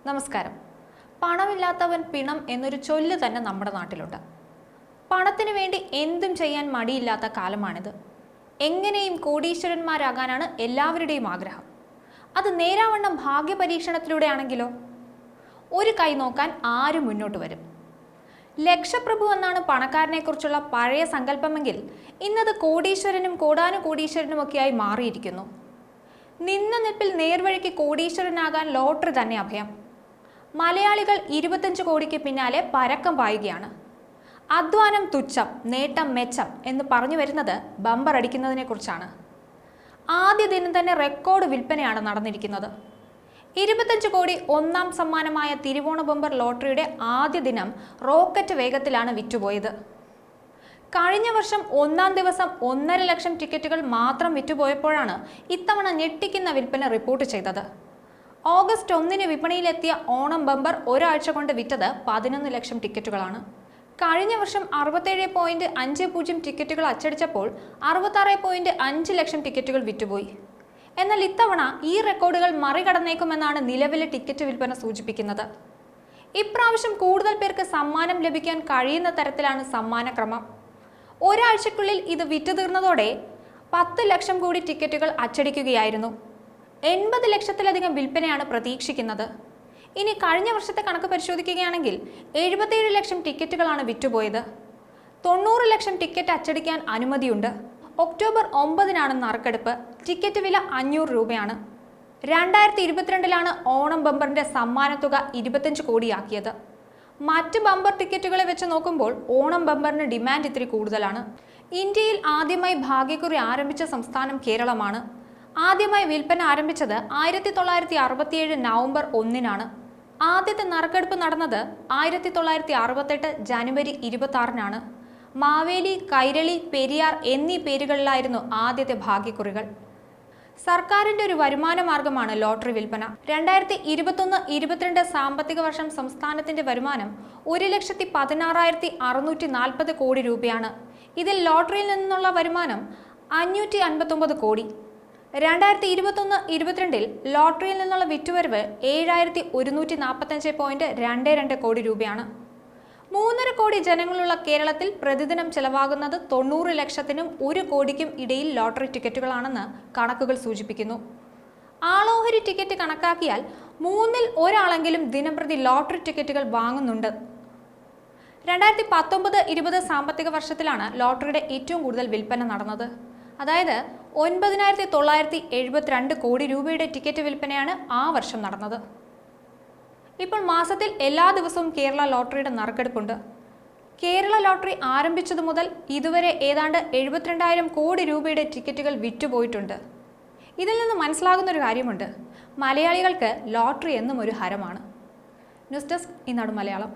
നമസ്കാരം. പണമില്ലാത്തവൻ പിണം എന്നൊരു ചൊല്ല് തന്നെ നമ്മുടെ നാട്ടിലുണ്ട്. പണത്തിന് വേണ്ടി എന്തും ചെയ്യാൻ മടിയില്ലാത്ത കാലമാണിത്. എങ്ങനെയും കോടീശ്വരന്മാരാകാനാണ് എല്ലാവരുടെയും ആഗ്രഹം. അത് നേരാവണ്ണം ഭാഗ്യപരീക്ഷണത്തിലൂടെ ആണെങ്കിലോ ഒരു കൈ നോക്കാൻ ആരും മുന്നോട്ട് വരും. ലക്ഷപ്രഭു എന്നാണ് പണക്കാരനെക്കുറിച്ചുള്ള പഴയ സങ്കല്പമെങ്കിൽ ഇന്നത് കോടീശ്വരനും കോടാനുകോടീശ്വരനുമൊക്കെയായി മാറിയിരിക്കുന്നു. നിന്ന നിൽപ്പിൽ നേർവഴിക്ക് കോടീശ്വരനാകാൻ ലോട്ടറി തന്നെ അഭയം. മലയാളികൾ 25 കോടിക്ക് പിന്നാലെ പരക്കം പായുകയാണ്. അധ്വാനം തുച്ഛം, നേട്ടം മെച്ചം എന്ന് പറഞ്ഞു വരുന്നത് ബമ്പർ അടിക്കുന്നതിനെ കുറിച്ചാണ്. ആദ്യ ദിനം തന്നെ റെക്കോർഡ് വിൽപ്പനയാണ് നടന്നിരിക്കുന്നത്. 25 കോടി ഒന്നാം സമ്മാനമായ തിരുവോണ ബമ്പർ ലോട്ടറിയുടെ ആദ്യ ദിനം റോക്കറ്റ് വേഗത്തിലാണ് വിറ്റുപോയത്. കഴിഞ്ഞ വർഷം ഒന്നാം ദിവസം 1.5 ലക്ഷം ടിക്കറ്റുകൾ മാത്രം വിറ്റുപോയപ്പോഴാണ് ഇത്തവണ ഞെട്ടിക്കുന്ന വിൽപ്പന റിപ്പോർട്ട് ചെയ്തത്. ഓഗസ്റ്റ് 1 വിപണിയിലെത്തിയ ഓണം ബമ്പർ ഒരാഴ്ച കൊണ്ട് വിറ്റത് 11 ലക്ഷം ടിക്കറ്റുകളാണ്. കഴിഞ്ഞ വർഷം 67.50 ടിക്കറ്റുകൾ അച്ചടിച്ചപ്പോൾ 66.5 ലക്ഷം ടിക്കറ്റുകൾ വിറ്റുപോയി. എന്നാൽ ഇത്തവണ ഈ റെക്കോർഡുകൾ മറികടന്നേക്കുമെന്നാണ് നിലവിലെ ടിക്കറ്റ് വിൽപ്പന സൂചിപ്പിക്കുന്നത്. ഇപ്രാവശ്യം കൂടുതൽ പേർക്ക് സമ്മാനം ലഭിക്കാൻ കഴിയുന്ന തരത്തിലാണ് സമ്മാനക്രമം. ഒരാഴ്ചക്കുള്ളിൽ ഇത് വിറ്റു തീർന്നതോടെ 10 ലക്ഷം കൂടി ടിക്കറ്റുകൾ അച്ചടിക്കുകയായിരുന്നു. 80 ലക്ഷത്തിലധികം വിൽപ്പനയാണ് പ്രതീക്ഷിക്കുന്നത്. ഇനി കഴിഞ്ഞ വർഷത്തെ കണക്ക് പരിശോധിക്കുകയാണെങ്കിൽ 77 ലക്ഷം ടിക്കറ്റുകളാണ് വിറ്റുപോയത്. 90 ലക്ഷം ടിക്കറ്റ് അച്ചടിക്കാൻ അനുമതിയുണ്ട്. ഒക്ടോബർ 9 നറുക്കെടുപ്പ്. ടിക്കറ്റ് വില 500 രൂപയാണ്. 2022 ഓണം ബമ്പറിന്റെ സമ്മാനത്തുക 25 കോടിയാക്കിയത്. മറ്റ് ബമ്പർ ടിക്കറ്റുകളെ വെച്ച് നോക്കുമ്പോൾ ഓണം ബമ്പറിന് ഡിമാൻഡ് ഇത്തിരി കൂടുതലാണ്. ഇന്ത്യയിൽ ആദ്യമായി ഭാഗ്യക്കുറി ആരംഭിച്ച സംസ്ഥാനം കേരളമാണ്. ആദ്യമായി വിൽപ്പന ആരംഭിച്ചത് 1967 നവംബർ 1 ആദ്യത്തെ നറുക്കെടുപ്പ് നടന്നത് 1968 ജനുവരി 26 മാവേലി, കൈരളി, പെരിയാർ എന്നീ പേരുകളിലായിരുന്നു ആദ്യത്തെ ഭാഗ്യക്കുറികൾ. സർക്കാരിന്റെ ഒരു വരുമാന മാർഗമാണ് ലോട്ടറി വിൽപ്പന. 2021-22 സാമ്പത്തിക വർഷം സംസ്ഥാനത്തിന്റെ വരുമാനം 1,16,640 കോടി രൂപയാണ്. ഇതിൽ ലോട്ടറിയിൽ നിന്നുള്ള വരുമാനം 559 കോടി. 2021-22 ലോട്ടറിയിൽ നിന്നുള്ള വിറ്റുവരവ് 7,145.22 കോടി രൂപയാണ്. 3.5 കോടി ജനങ്ങളുള്ള കേരളത്തിൽ പ്രതിദിനം ചെലവാകുന്നത് 90 ലക്ഷത്തിനും 1 കോടിക്കും ഇടയിൽ ലോട്ടറി ടിക്കറ്റുകളാണെന്ന് കണക്കുകൾ സൂചിപ്പിക്കുന്നു. ആളോഹരി ടിക്കറ്റ് കണക്കാക്കിയാൽ 3-ൽ ഒരാളെങ്കിലും ദിനംപ്രതി ലോട്ടറി ടിക്കറ്റുകൾ വാങ്ങുന്നുണ്ട്. 2019-20 സാമ്പത്തിക വർഷത്തിലാണ് ലോട്ടറിയുടെ ഏറ്റവും കൂടുതൽ വിൽപ്പന നടന്നത്. അതായത് 9,972 കോടി രൂപയുടെ ടിക്കറ്റ് വിൽപ്പനയാണ് ആ വർഷം നടന്നത്. ഇപ്പോൾ മാസത്തിൽ എല്ലാ ദിവസവും കേരള ലോട്ടറിയുടെ നറുക്കെടുപ്പുണ്ട്. കേരള ലോട്ടറി ആരംഭിച്ചതു മുതൽ ഇതുവരെ ഏതാണ്ട് 72,000 കോടി രൂപയുടെ ടിക്കറ്റുകൾ വിറ്റുപോയിട്ടുണ്ട്. ഇതിൽ നിന്ന് മനസ്സിലാകുന്നൊരു കാര്യമുണ്ട്. മലയാളികൾക്ക് ലോട്ടറി എന്നും ഒരു ഹരമാണ്. ന്യൂസ് ഡെസ്ക്, ഈനാട് മലയാളം.